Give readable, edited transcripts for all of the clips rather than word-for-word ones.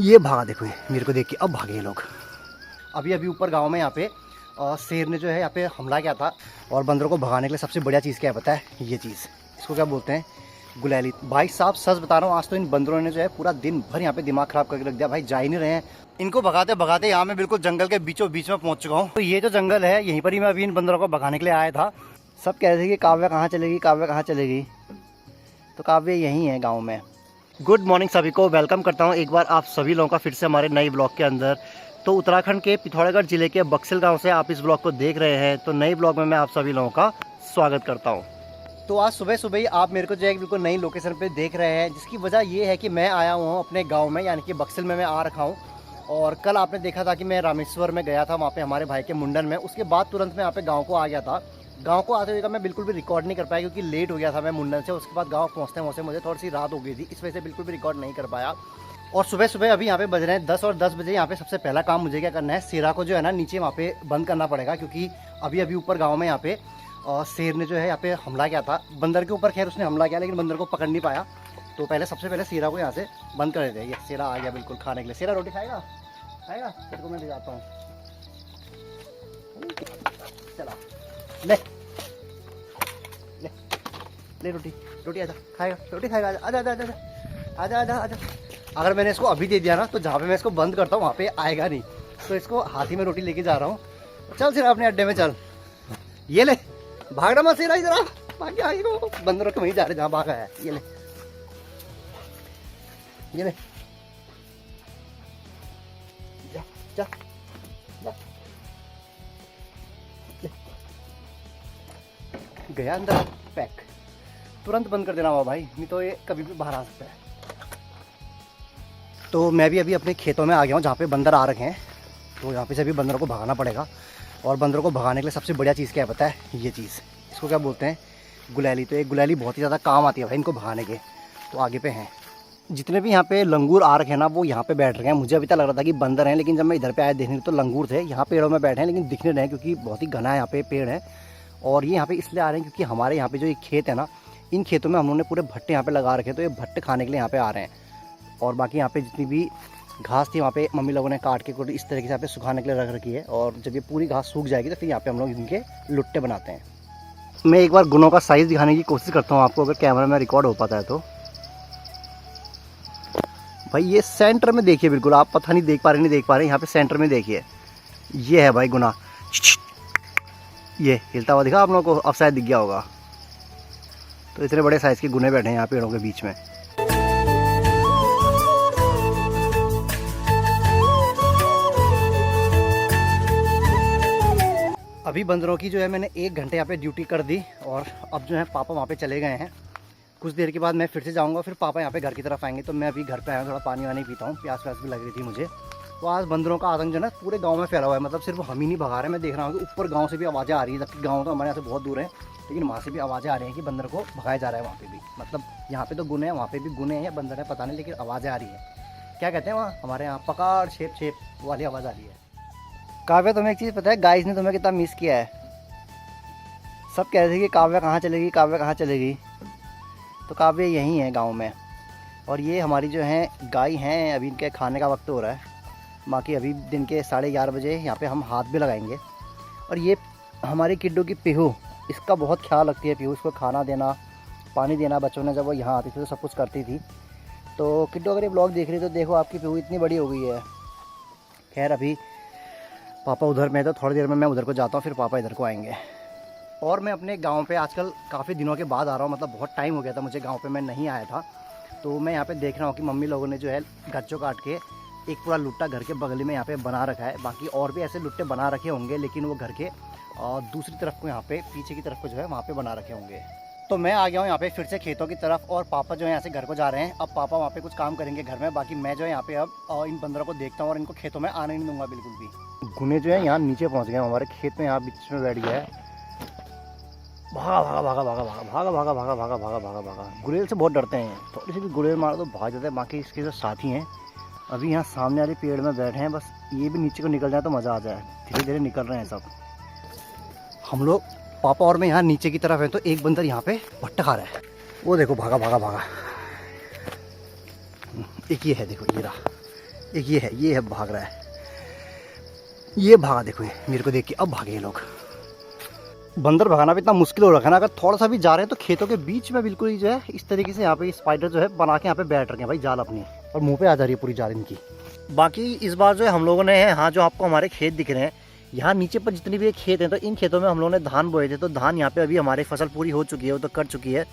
ये भागा, देखो ये मेरे को देख के अब भागे ये लोग। अभी अभी ऊपर गांव में यहाँ पे शेर ने जो है यहाँ पे हमला किया था, और बंदरों को भगाने के लिए सबसे बढ़िया चीज़ क्या है पता है? ये चीज़, इसको क्या बोलते हैं? गुलैली। भाई साहब सच बता रहा हूँ, आज तो इन बंदरों ने जो है पूरा दिन भर यहाँ पे दिमाग खराब करके रख दिया। भाई जा ही नहीं रहे हैं। इनको भगाते भगाते यहाँ मैं बिल्कुल जंगल के बीचों बीच में पहुँच चुका हूँ। तो ये जो जंगल है, यहीं पर ही मैं अभी इन बंदरों को भगाने के लिए आया था। सब कह रहे थे कि काव्या कहाँ चलेगी, काव्या कहाँ चलेगी, तो काव्या यहीं है गाँव में। गुड मॉर्निंग सभी को, वेलकम करता हूँ एक बार आप सभी लोगों का फिर से हमारे नए ब्लॉग के अंदर। तो उत्तराखंड के पिथौरागढ़ जिले के बक्सल गांव से आप इस ब्लॉग को देख रहे हैं। तो नए ब्लॉग में मैं आप सभी लोगों का स्वागत करता हूं। तो आज सुबह सुबह ही आप मेरे को जो है बिल्कुल नई लोकेशन पे देख रहे हैं, जिसकी वजह ये है कि मैं आया हुआ हूँ अपने गांव में, यानी कि बक्सल में मैं आ रखा हूँ। और कल आपने देखा था कि मैं रामेश्वर में गया था, वहाँ पे हमारे भाई के मुंडन में। उसके बाद तुरंत मैं यहाँ पे गाँव को आ गया था। गाँव को आते हुए का मैं बिल्कुल भी रिकॉर्ड नहीं कर पाया, क्योंकि लेट हो गया था मैं मुंडन से। उसके बाद गाँव पहुँचते पहुँचते मुझे थोड़ी सी रात हो गई थी, इस वजह से बिल्कुल भी रिकॉर्ड नहीं कर पाया। और सुबह सुबह अभी यहाँ पे बज रहे हैं 10 और 10 बजे। यहाँ पे सबसे पहला काम मुझे क्या करना है, शेरा को जो है ना नीचे वहाँ पे बंद करना पड़ेगा, क्योंकि अभी अभी ऊपर गांव में यहाँ पे शेर ने जो है यहाँ पे हमला किया था बंदर के ऊपर। खैर उसने हमला किया, लेकिन बंदर को पकड़ नहीं पाया। तो पहले सबसे पहले शेरा को यहाँ से बंद कर देते हैं। ये शेरा आ गया बिल्कुल खाने के लिए। शेरा रोटी खाएगा? खाएगा? तेरे को मैं ले जाता हूँ, चला ले ले ले रोटी, रोटी आजा, खाएगा रोटी खाएगा? आजा आजा आजा आजा आजा आजा। अगर मैंने इसको अभी दे दिया ना, तो जहाँ पे मैं इसको बंद करता हूँ वहाँ पे आएगा नहीं। तो इसको हाथी में रोटी लेके जा रहा हूँ। चल सिरा अपने अड्डे में चल। ये ले, भागना मत सिरा, इधर आ, भाग गया। वो बंदरों के वहीं जा रहे जहाँ भागा है। ये ले, ये ले, जा जा जा, गया अंदर पैक। तुरंत बंद कर देना हुआ भाई, नहीं तो ये कभी भी बाहर आ सकता है। तो मैं भी अभी अपने खेतों में आ गया हूँ, जहाँ पे बंदर आ रखे हैं। तो यहाँ पे से भी बंदरों को भगाना पड़ेगा। और बंदरों को भगाने के लिए सबसे बढ़िया चीज़ क्या है पता है? ये चीज़, इसको क्या बोलते हैं? गुलैली। तो एक गुलैली बहुत ही ज़्यादा काम आती है भाई इनको भगाने के। तो आगे पे हैं जितने भी यहाँ पे लंगूर आ रखे हैं ना, वो यहाँ पे बैठ रहे हैं। मुझे अभी तक लग रहा था कि बंदर हैं, लेकिन जब मैं इधर पे आया देखने तो लंगूर थे। यहाँ पेड़ों में बैठे हैं, लेकिन दिख नहीं रहे हैं, क्योंकि बहुत ही घना यहाँ पे पेड़ है। और ये यहाँ पे इसलिए आ रहे हैं क्योंकि हमारे यहाँ पे जो एक खेत है ना, इन खेतों में हम लोगों ने पूरे भट्टे यहाँ पे लगा रखे हैं। तो ये भट्टे खाने के लिए यहाँ पे आ रहे हैं। और बाकी यहाँ पे जितनी भी घास थी वहाँ पे मम्मी लोगों ने काट के इस तरीके से यहाँ पे सुखाने के लिए रख रखी है। और जब ये पूरी घास सूख जाएगी तो फिर यहाँ पे हम लोग इनके लुट्टे बनाते हैं। मैं एक बार गुनों का साइज़ दिखाने की कोशिश करता हूँ आपको, अगर कैमरा में रिकॉर्ड हो पाता है तो। भाई ये सेंटर में देखिए, बिल्कुल आप पता नहीं देख पा रहे नहीं देख पा रहे, यहाँ पे सेंटर में देखिए। ये है भाई गुना, ये हिलता हुआ दिखा आप लोगों को? अब शायद दिख गया होगा। तो इतने बड़े साइज़ के गुने बैठे हैं यहाँ पेड़ों के बीच में। अभी बंदरों की जो है मैंने 1 घंटे यहाँ पे ड्यूटी कर दी। और अब जो है पापा वहाँ पे चले गए हैं। कुछ देर के बाद मैं फिर से जाऊँगा, फिर पापा यहाँ पे घर की तरफ आएंगे। तो मैं अभी घर पे आया हूँ, थोड़ा पानी वानी पीता हूँ, प्यास व्यास भी लग रही थी मुझे। तो आज बंदरों का आतंक जो है ना पूरे गाँव में फैला हुआ है। मतलब सिर्फ हम ही नहीं भगा रहे, मैं देख रहा हूँ कि ऊपर गाँव से भी आवाज़ें आ रही है। जबकि गाँव तो हमारे यहाँ से बहुत दूर है, लेकिन वहाँ से भी आवाज़ें आ रही हैं कि बंदर को भगाया जा रहा है वहाँ पे भी। मतलब यहाँ पे तो गुने हैं, वहाँ पे भी गुने हैं या बंदर है पता नहीं, लेकिन आवाज़ें आ रही है। क्या कहते हैं वहाँ हमारे यहाँ, पकड़ छेप छेप वाली आवाज़ आ रही है। काव्या तुम्हें एक चीज़ पता है, गाइस ने तुम्हें कितना मिस किया है। सब कह रहे थे कि काव्या कहाँ चलेगी, काव्या कहाँ चलेगी, तो काव्या यहीं है गांव में। और ये हमारी जो है गाय हैं, अभी इनके खाने का वक्त हो रहा है। बाकी अभी दिन के 11:30 बजे यहाँ पे हम हाथ भी लगाएंगे। और ये हमारी किड्डू की पीहू, इसका बहुत ख्याल रखती है पीहू। इसको खाना देना, पानी देना, बच्चों ने जब वो यहाँ आती थी तो सब कुछ करती थी। तो किड्डू अगर ये ब्लॉग देख रही तो देखो आपकी पीहू इतनी बड़ी हो गई है। खैर अभी पापा उधर में, तो थोड़ी देर में मैं उधर को जाता हूँ, फिर पापा इधर को आएँगे। और मैं अपने गांव पे आजकल काफ़ी दिनों के बाद आ रहा हूँ। मतलब बहुत टाइम हो गया था मुझे गांव पे मैं नहीं आया था। तो मैं यहाँ पे देख रहा हूँ कि मम्मी लोगों ने जो है गच्चों काट के एक पूरा लुट्टा घर के बगल में यहाँ पे बना रखा है। बाकी और भी ऐसे लुट्टे बना रखे होंगे, लेकिन वो घर के दूसरी तरफ को यहाँ पे पीछे की तरफ को जो है वहाँ पे बना रखे होंगे। तो मैं आ गया हूँ यहाँ पे फिर से खेतों की तरफ। और पापा जो है यहाँ से घर को जा रहे हैं। अब पापा वहाँ पे कुछ काम करेंगे घर में। बाकी मैं जो है यहाँ पे अब इन बंदरों को देखता हूँ और इनको खेतों में आने नहीं दूंगा बिल्कुल भी। गुने जो है यहाँ नीचे पहुँच गए हमारे खेत में, यहाँ बीच में बैठ गया है। भागा भागा भागा भागा भागा भागा भागा भागा भागा भागा भागा भागा। गुलेल से बहुत डरते हैं, थोड़ी सी भी गुलेल मारो तो भाग जाते हैं। बाकी इसके जो साथी हैं अभी यहाँ सामने वाले पेड़ में बैठे हैं, बस ये भी नीचे को निकल जाए तो मज़ा आ जाए। धीरे धीरे निकल रहे हैं सब। हम लोग पापा और मैं यहाँ नीचे की तरफ है। तो एक बंदर यहाँ पे भट्टा खा रहा है, वो देखो भागा भागा भागा। एक ये है, देखो ये रहा, एक ये है भाग रहा है, ये भागा, देखो ये मेरे को देख के अब भागे ये लोग। बंदर भगाना भी इतना मुश्किल हो रखा है ना, अगर थोड़ा सा भी जा रहे हैं तो खेतों के बीच में बिल्कुल ही जो है इस तरीके से यहाँ पे स्पाइडर जो है बना के यहाँ पे बैठ रखे हैं भाई जाल अपनी, और मुंह पे आ जा रही है पूरी जाल इनकी। बाकी इस बार जो है हम लोगों ने हाँ जो आपको हमारे खेत दिख रहे हैं यहाँ नीचे पर जितने भी खेत हैं, तो इन खेतों में हम लोगों ने धान बोए थे, तो धान यहाँ पे अभी हमारी फसल पूरी हो चुकी है, वो तो कट चुकी है।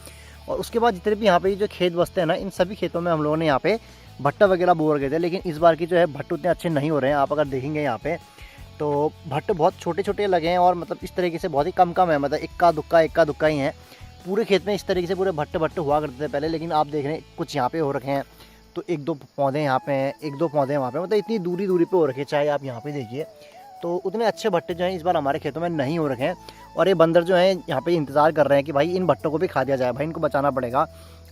और उसके बाद जितने भी यहाँ पे जो खेत बसते हैं ना, इन सभी खेतों में हम लोगों ने यहाँ पे भट्टा वगैरह बो रखे थे, लेकिन इस बार की जो है भट्ट उतने अच्छे नहीं हो रहे हैं। आप अगर देखेंगे यहाँ पे तो भट्ट बहुत छोटे छोटे लगे हैं, और मतलब इस तरीके से बहुत ही कम है, मतलब इक्का दुक्का ही है। पूरे खेत में इस तरीके से पूरे भट्ट हुआ करते थे पहले, लेकिन आप देख रहे हैं कुछ यहाँ पे हो रखे हैं, तो एक दो पौधे यहाँ पे हैं, एक दो पौधे वहाँ पे, मतलब इतनी दूरी पे हो रखे हैं, चाहे आप यहाँ पे देखिए। तो उतने अच्छे भट्टे जो हैं इस बार हमारे खेतों में नहीं हो रखे हैं, और ये बंदर जो हैं यहाँ पे इंतज़ार कर रहे हैं कि भाई इन भट्टों को भी खा दिया जाए, भाई इनको बचाना पड़ेगा।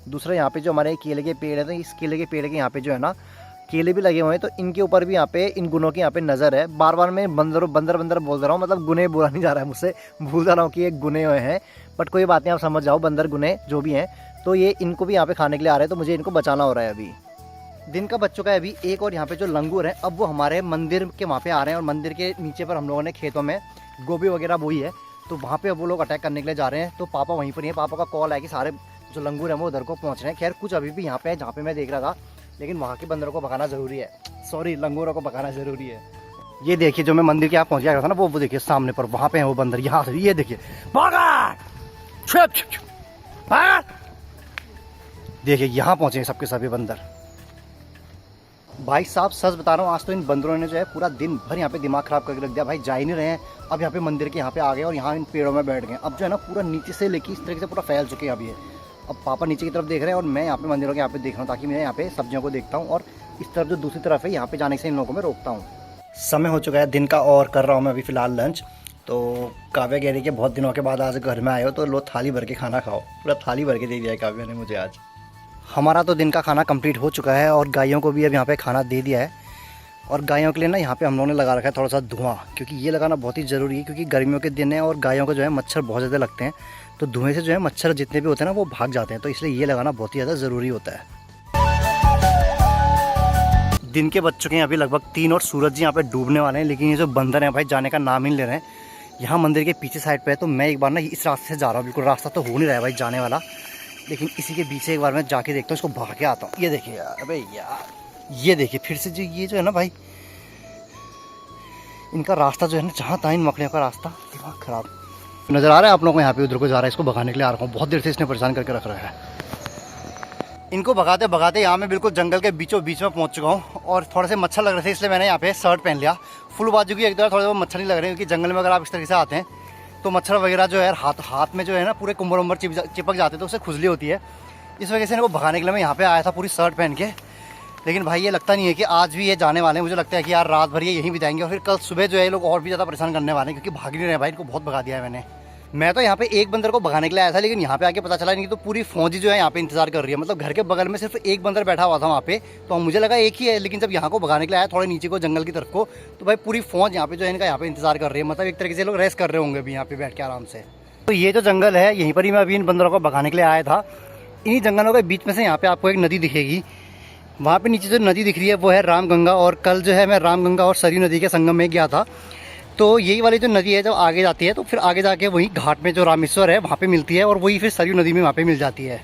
दूसरा यहाँ पे जो हमारे केले के पेड़ है, तो इस केले के पेड़ के यहाँ पे जो है ना केले भी लगे हुए हैं, तो इनके ऊपर भी यहाँ पे इन गुनों की यहाँ पे नज़र है। बार बार मैं बंदर बोल रहा हूँ, मतलब गुने बोला नहीं जा रहा है मुझसे, भूल जा रहा हूँ कि ये गुने हुए हैं, बट कोई बात नहीं, आप समझ जाओ, बंदर गुने जो भी हैं, तो ये इनको भी यहाँ पे खाने के लिए आ रहे हैं, तो मुझे इनको बचाना हो रहा है। अभी दिन का बच्चों का है अभी एक, और यहाँ पे जो लंगूर है अब वो हमारे मंदिर के वहाँ पे आ रहे हैं, और मंदिर के नीचे पर हम लोगों ने खेतों में गोभी वगैरह बोई है, तो वहाँ पे अब वो लोग अटैक करने के लिए जा रहे हैं। तो पापा वहीं पर ही है, पापा का कॉल है कि सारे जो लंगूर हैं वो उधर को पहुँच रहे हैं। खैर कुछ अभी भी यहाँ पे है जहाँ पे मैं देख रहा था, लेकिन वहाँ के बंदरों को भगाना ज़रूरी है, सॉरी लंगूरों को भगाना ज़रूरी है। ये देखिए जो मैं मंदिर के यहाँ पहुँच गया था ना, वो देखिए सामने पर वहाँ पे है वो बंदर, यहाँ से ये देखिए देखिए यहाँ पहुँचे सबके सभी बंदर। भाई साहब सच बता रहा हूँ, आज तो इन बंदरों ने जो है पूरा दिन भर यहाँ पे दिमाग खराब करके रख दिया भाई, जा ही नहीं रहे हैं। अब यहाँ पे मंदिर के यहाँ पे आ गए और यहाँ इन पेड़ों में बैठ गए। अब जो है ना पूरा नीचे से लेके इस तरीके से पूरा फैल चुके हैं अभी ये। अब पापा नीचे की तरफ देख रहे हैं और मैं यहाँ पे मंदिरों के यहाँ पे देख रहा हूँ, ताकि मैं यहाँ पे सब्जियों को देखता हूँ, और इस तरफ जो दूसरी तरफ है यहाँ पे जाने से इन लोगों को मैं रोकता हूँ। समय हो चुका है दिन का, और कर रहा हूँ मैं अभी फ़िलहाल लंच। तो काव्या कह रही कि बहुत दिनों के बाद आज घर में आए हो, तो लो थाली भर के खाना खाओ। पूरा थाली भर के दे दिया है काव्या ने मुझे आज। हमारा तो दिन का खाना कंप्लीट हो चुका है, और गायों को भी अब यहाँ पे खाना दे दिया है। और गायों के लिए ना यहाँ पे हम लोगों ने लगा रखा है थोड़ा सा धुआं, क्योंकि ये लगाना बहुत ही ज़रूरी है, क्योंकि गर्मियों के दिन है और गायों को जो है मच्छर बहुत ज़्यादा लगते हैं, तो धुएं से जो है मच्छर जितने भी होते हैं ना वो भाग जाते हैं, तो इसलिए ये लगाना बहुत ही ज़्यादा ज़रूरी होता है। दिन के बज चुके हैं अभी लगभग 3, और सूरज जी यहाँ पे डूबने वाले हैं, लेकिन ये जो बंदर हैं भाई जाने का नाम ही नहीं ले रहे हैं। यहाँ मंदिर के पीछे साइड पे है, तो मैं एक बार ना इस रास्ते से जा रहा हूँ, बिल्कुल रास्ता तो हो नहीं रहा है भाई जाने वाला, लेकिन इसी के पीछे एक बार मैं जाके देखता हूँ, इसको भाग के आता हूँ। ये देखिए यार, अबे यार ये देखिए फिर से जो ये जो है ना भाई इनका रास्ता जो है ना, जहाँ तहाँ इन मकड़ियों का रास्ता दिमाग खराब नज़र आ रहा है आप लोगों को। यहाँ पे उधर को जा रहा है, इसको भगाने के लिए आ रहा हूँ, बहुत देर से इसने परेशान करके रख रहा है। इनको भगाते भगाते यहाँ मैं बिल्कुल जंगल के बीचों बीच में पहुँच चुका हूँ, और थोड़े से मच्छर लग रहे थे, इसलिए मैंने यहाँ पे शर्ट पहन लिया फुल बाजू की। एक दो थोड़े बहुत मच्छर नहीं लग रहे, क्योंकि जंगल में अगर आप इस तरीके से आते हैं तो मच्छर वगैरह जो है हाथ में जो है ना पूरे कुंबर उम्बर चिपक जाते हैं, तो उससे खुजली होती है। इस वजह से इनको भगाने के लिए मैं यहाँ पे आया था पूरी शर्ट पहन के। लेकिन भाई ये लगता नहीं है कि आज भी ये जाने वाले हैं, मुझे लगता है कि यार रात भर ये यहीं बिताएंगे, और फिर कल सुबह जो है लोग और भी ज़्यादा परेशान करने वाले हैं, क्योंकि भाग नहीं रहे भाई, इनको बहुत भगा दिया है मैंने। मैं तो यहाँ पे एक बंदर को भगाने के लिए आया था, लेकिन यहाँ पे आके पता चला इनकी तो पूरी फौजी जो है यहाँ पे इंतजार कर रही है। मतलब घर के बगल में सिर्फ एक बंदर बैठा हुआ था वहाँ पे, तो मुझे लगा एक ही है, लेकिन जब यहाँ को भगाने के लिए आया थोड़े नीचे को जंगल की तरफ को, तो भाई पूरी फौज यहाँ पे जो है इनका यहाँ पे इंतजार कर रही है। मतलब एक तरीके से लोग रेस्ट कर रहे होंगे अभी यहाँ पे बैठ के आराम से। तो ये जो जंगल है यहीं पर ही मैं अभी इन बंदरों को भगाने के लिए आया था। इन्हीं जंगलों के बीच में से यहाँ पे आपको एक नदी दिखेगी, वहाँ पे नीचे जो नदी दिख रही है वो है रामगंगा। और कल जो है मैं रामगंगा और सरयू नदी के संगम में गया था, तो यही वाली जो नदी है जब आगे जाती है तो फिर आगे जाके वही घाट में जो रामेश्वर है वहाँ पे मिलती है, और वही फिर सरयू नदी में वहाँ पे मिल जाती है।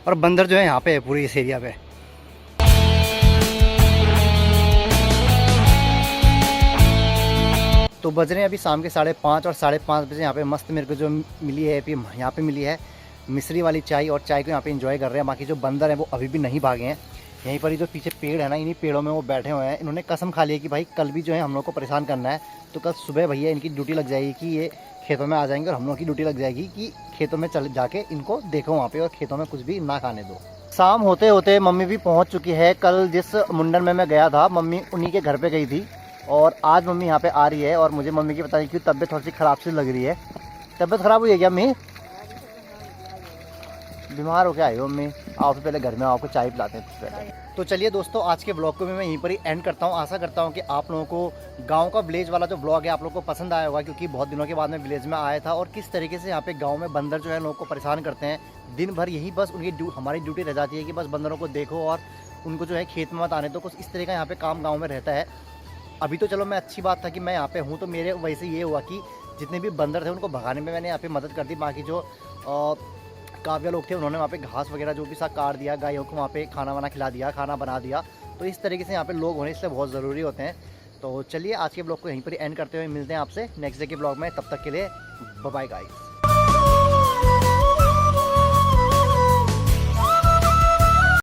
और बंदर जो है यहाँ पे है पूरे इस एरिया पे। तो बज रहे हैं अभी शाम के 5:30, और 5:30 बजे यहाँ पे मस्त मेरे को जो मिली है यहाँ पे मिली है मिश्री वाली चाय, और चाय को यहाँ पे एंजॉय कर रहे हैं। बाकी जो बंदर हैं वो अभी भी नहीं भागे हैं, यहीं पर ही जो पीछे पेड़ है ना इन्हीं पेड़ों में वो बैठे हुए हैं। इन्होंने कसम खा ली है कि भाई कल भी जो है हम लोग को परेशान करना है, तो कल सुबह भैया इनकी ड्यूटी लग जाएगी कि ये खेतों में आ जाएंगे, और हम लोग की ड्यूटी लग जाएगी कि खेतों में चल जाके इनको देखो वहाँ पे, और खेतों में कुछ भी ना खाने दो। शाम होते होते मम्मी भी पहुँच चुकी है। कल जिस मुंडन में मैं गया था मम्मी उन्हीं के घर पर गई थी, और आज मम्मी यहाँ पे आ रही है। और मुझे मम्मी की पता नहीं क्यों तबीयत थोड़ी सी ख़राब सी लग रही है। तबीयत ख़राब हुई है क्या मम्मी? बीमार हो के आई हो मम्मी? आओ तो पहले घर में आओ, को चाय पिलाते हैं पहले। तो चलिए दोस्तों आज के ब्लॉग को भी मैं यहीं पर ही एंड करता हूँ। आशा करता हूँ कि आप लोगों को गांव का विलेज वाला जो ब्लॉग है आप लोगों को पसंद आया होगा, क्योंकि बहुत दिनों के बाद मैं विलेज में आया था, और किस तरीके से यहाँ पे गाँव में बंदर जो है लोगों को परेशान करते हैं। दिन भर यही बस उनकी हमारी ड्यूटी रह जाती है कि बस बंदरों को देखो और उनको जो है खेत में मत आने दो। कुछ इस तरह का यहाँ पे काम गाँव में रहता है। अभी तो चलो मैं अच्छी बात था कि मैं यहाँ पे हूँ, तो मेरे वजह से ये हुआ कि जितने भी बंदर थे उनको भगाने में मैंने यहाँ पे मदद कर दी। बाकी जो काव्या लोग थे उन्होंने वहाँ पे घास वगैरह जो भी सा काट दिया, गायों को वहाँ पे खाना वाना खिला दिया, खाना बना दिया। तो इस तरीके से यहाँ पे लोग होने इसलिए बहुत ज़रूरी होते हैं। तो चलिए आज के ब्लॉग को यहीं पर एंड करते हुए मिलते हैं आपसे नेक्स्ट डे के ब्लॉग में। तब तक के लिए बाय बाय गाइस।